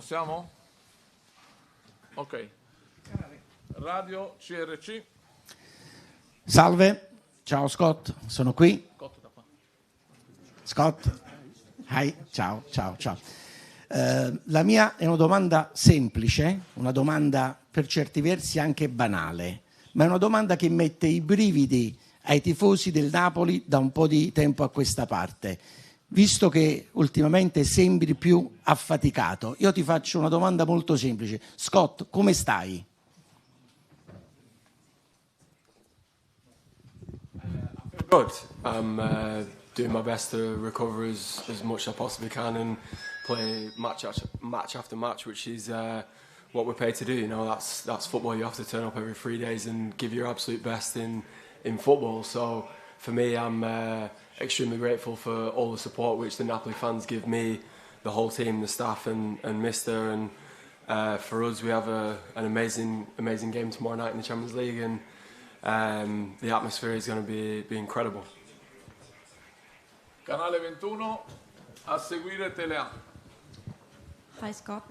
Siamo? Ok. Radio CRC. Salve, ciao Scott, sono qui. Scott, hi, ciao. La mia è una domanda semplice, una domanda per certi versi anche banale, ma è una domanda che mette i brividi ai tifosi del Napoli da un po' di tempo a questa parte. Visto che ultimamente sembri più affaticato, io ti faccio una domanda molto semplice. Scott, come stai? Good. I'm doing my best to recover as much as I possibly can and play match after match, which is what we're paid to do. You know, that's football. You have to turn up every 3 days and give your absolute best in football. So for me, I'm extremely grateful for all the support which the Napoli fans give me, the whole team, the staff, and Mister. And for us, we have an amazing game tomorrow night in the Champions League, and the atmosphere is going to be incredible. Canale 21, a seguire Telea. Hi Scott.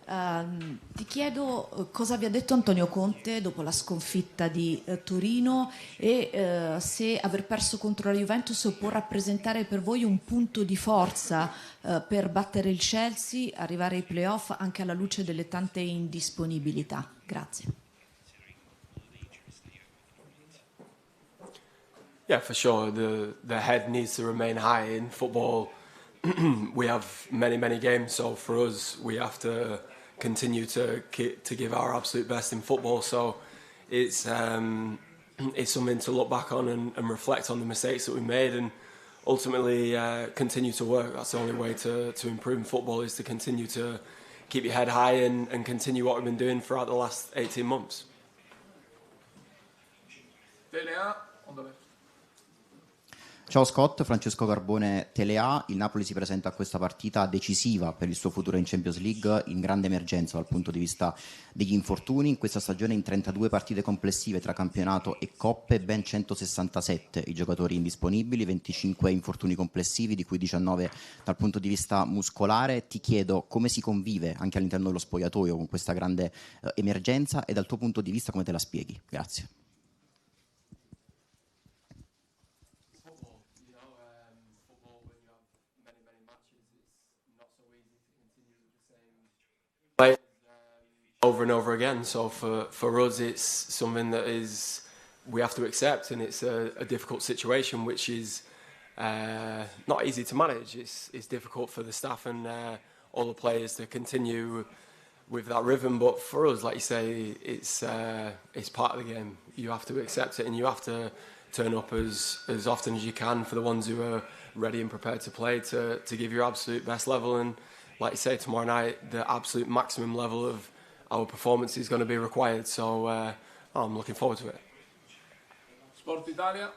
Ti chiedo cosa vi ha detto Antonio Conte dopo la sconfitta di Torino e se aver perso contro la Juventus può rappresentare per voi un punto di forza per battere il Chelsea, arrivare ai playoff anche alla luce delle tante indisponibilità. Grazie. Yeah, for sure. The head needs to remain high in football. We have many games, so for us, we have to continue to give our absolute best in football. So it's something to look back on and reflect on the mistakes that we made, and ultimately continue to work. That's the only way to improve in football, is to continue to keep your head high and continue what we've been doing throughout the last 18 months. Telea, on the left. Ciao Scott, Francesco Carbone, Telea. Il Napoli si presenta a questa partita decisiva per il suo futuro in Champions League, in grande emergenza dal punto di vista degli infortuni. In questa stagione, in 32 partite complessive tra campionato e coppe, ben 167 i giocatori indisponibili, 25 infortuni complessivi, di cui 19 dal punto di vista muscolare. Ti chiedo come si convive anche all'interno dello spogliatoio con questa grande emergenza, e dal tuo punto di vista come te la spieghi? Grazie. Over and over again. So for us, it's something that we have to accept, and it's a difficult situation, which is not easy to manage. It's difficult for the staff and all the players to continue with that rhythm. But for us, like you say, it's part of the game. You have to accept it, and you have to turn up as often as you can for the ones who are ready and prepared to play, to give your absolute best level. And like you say, tomorrow night, the absolute maximum level of our performance is going to be required, so I'm looking forward to it. Sport Italia.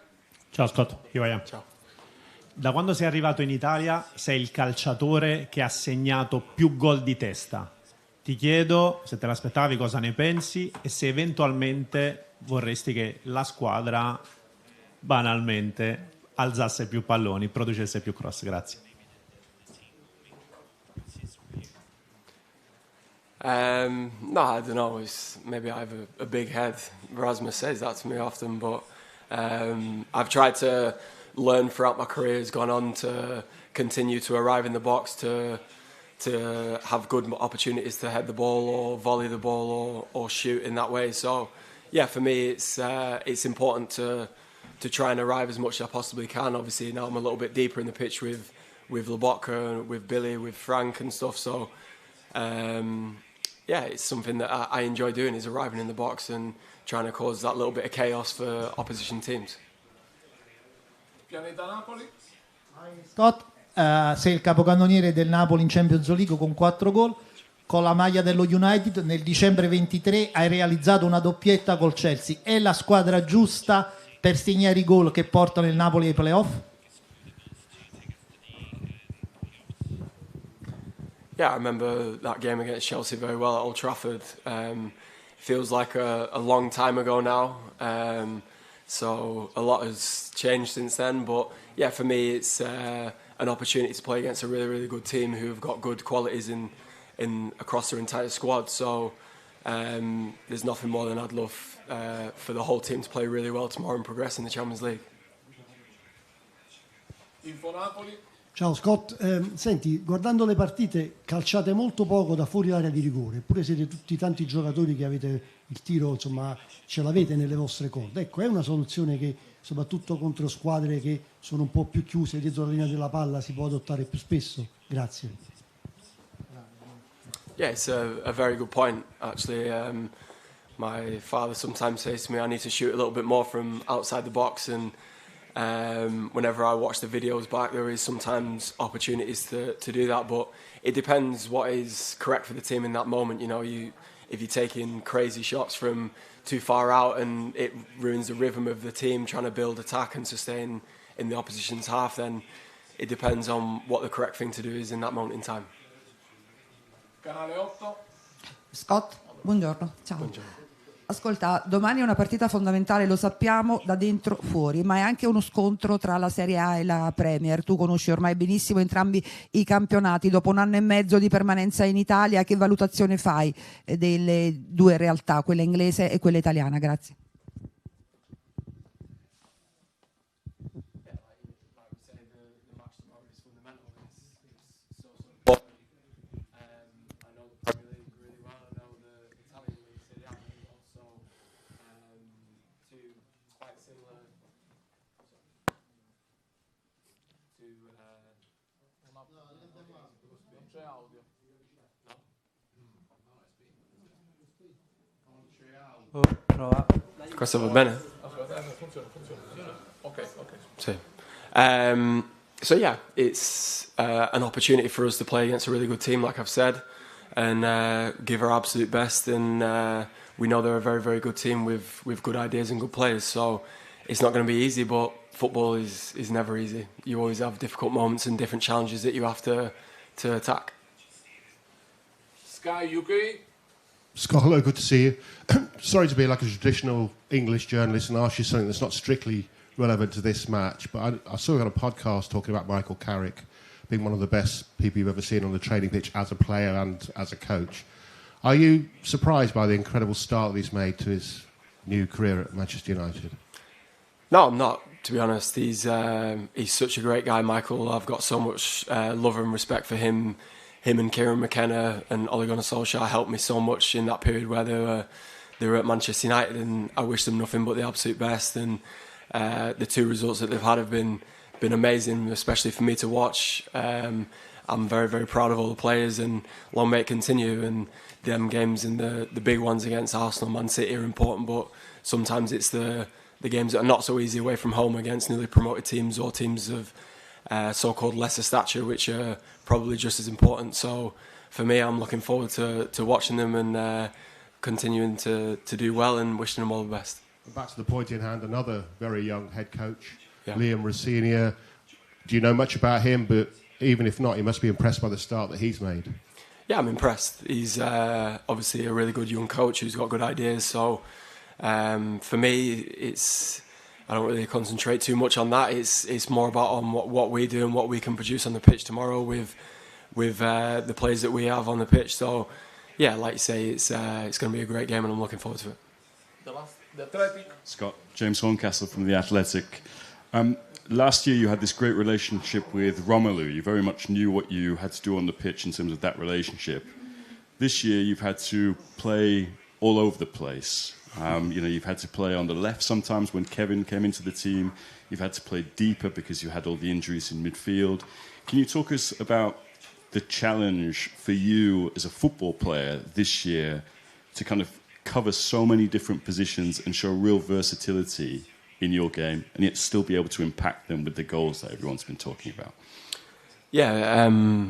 Ciao Scott, here I am. Ciao. Da quando sei arrivato in Italia sei il calciatore che ha segnato più gol di testa. Ti chiedo se te l'aspettavi, cosa ne pensi, e se eventualmente vorresti che la squadra banalmente alzasse più palloni, producesse più cross. Grazie. No, I don't know. Maybe I have a big head. Rasmus says that to me often, but I've tried to learn throughout my career, has gone on to continue to arrive in the box, to have good opportunities to head the ball or volley the ball or shoot in that way. So yeah, for me it's important to try and arrive as much as I possibly can. Obviously now I'm a little bit deeper in the pitch with Lobotka, with Billy, with Frank and stuff, so yeah, it's something that I enjoy doing, is arriving in the box and trying to cause that little bit of chaos for opposition teams. Pianeta Napoli. Scott, sei il capocannoniere del Napoli in Champions League con 4 gol. Con la maglia dello United nel dicembre 23 hai realizzato una doppietta col Chelsea. È la squadra giusta per segnare i gol che portano il Napoli ai playoff? Yeah, I remember that game against Chelsea very well at Old Trafford. Feels like a long time ago now. So a lot has changed since then. But yeah, for me, it's an opportunity to play against a really good team who have got good qualities in across their entire squad. So there's nothing more than I'd love for the whole team to play really well tomorrow and progress in the Champions League. Info Napoli. Ciao Scott, senti, guardando le partite calciate molto poco da fuori l'area di rigore, eppure siete tutti tanti giocatori che avete il tiro, insomma, ce l'avete nelle vostre corde. Ecco, è una soluzione che soprattutto contro squadre che sono un po' più chiuse dietro la linea della palla si può adottare più spesso? Grazie. Yeah, it's a very good point, actually. My father sometimes says to me I need to shoot a little bit more from outside the box, and whenever I watch the videos back, there is sometimes opportunities to do that, but it depends what is correct for the team in that moment. You know, if you're taking crazy shots from too far out and it ruins the rhythm of the team trying to build attack and sustain in the opposition's half, then it depends on what the correct thing to do is in that moment in time. Canale 8. Scott, buongiorno. Ciao. Buongiorno. Ascolta, domani è una partita fondamentale, lo sappiamo, da dentro fuori, ma è anche uno scontro tra la Serie A e la Premier. Tu conosci ormai benissimo entrambi i campionati. Dopo un anno e mezzo di permanenza in Italia, che valutazione fai delle due realtà, quella inglese e quella italiana? Grazie. Questo va bene? Funziona. Ok. So yeah, it's an opportunity for us to play against a really good team, like I've said, and give our absolute best. And we know they're a very, very good team with good ideas and good players. So it's not going to be easy, but football is never easy. You always have difficult moments and different challenges that you have to attack. Sky UK. Scott, hello, good to see you. Sorry to be like a traditional English journalist and ask you something that's not strictly relevant to this match, but I saw you on a podcast talking about Michael Carrick being one of the best people you've ever seen on the training pitch as a player and as a coach. Are you surprised by the incredible start that he's made to his new career at Manchester United? No, I'm not, to be honest. He's such a great guy, Michael. I've got so much love and respect for him. Him and Kieran McKenna and Ole Gunnar Solskjaer helped me so much in that period where they were at Manchester United, and I wish them nothing but the absolute best. And the two results that they've had have been amazing, especially for me to watch. I'm very, very proud of all the players, and long may it continue. And them games and the big ones against Arsenal, Man City are important, but sometimes it's the games that are not so easy away from home against newly promoted teams or teams of so-called lesser stature, which are probably just as important. So for me, I'm looking forward to watching them and continuing to do well and wishing them all the best. Back to the point in hand, another very young head coach, Yeah. Liam Rossinier. Do you know much about him? But even if not, you must be impressed by the start that he's made. Yeah, I'm impressed. He's obviously a really good young coach who's got good ideas. So for me, I don't really concentrate too much on that. It's more about on what we do and what we can produce on the pitch tomorrow with the players that we have on the pitch. So yeah, like you say, it's going to be a great game, and I'm looking forward to it. The Athletic. Scott, James Horncastle from The Athletic. Last year you had this great relationship with Romelu. You very much knew what you had to do on the pitch in terms of that relationship. This year you've had to play all over the place. You've had to play on the left sometimes when Kevin came into the team. You've had to play deeper because you had all the injuries in midfield. Can you talk us about the challenge for you as a football player this year to kind of cover so many different positions and show real versatility in your game, and yet still be able to impact them with the goals that everyone's been talking about? Yeah,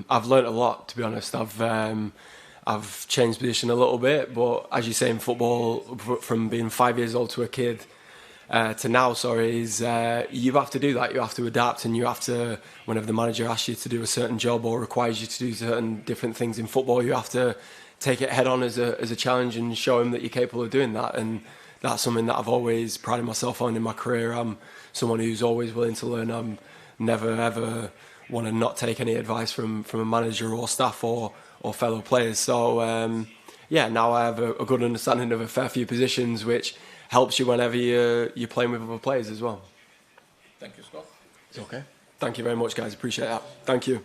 I've learnt a lot, to be honest. I've changed position a little bit, but as you say in football, from being 5 years old to a kid to now, you have to do that. You have to adapt, and you have to, whenever the manager asks you to do a certain job or requires you to do certain different things in football, you have to take it head on as a challenge and show him that you're capable of doing that. And that's something that I've always prided myself on in my career. I'm someone who's always willing to learn. I'm never ever want to not take any advice from a manager or staff or fellow players. So yeah, now I have a good understanding of a fair few positions, which helps you whenever you're playing with other players as well. Thank you, Scott. It's okay. Thank you very much, guys. Appreciate that. Thank you.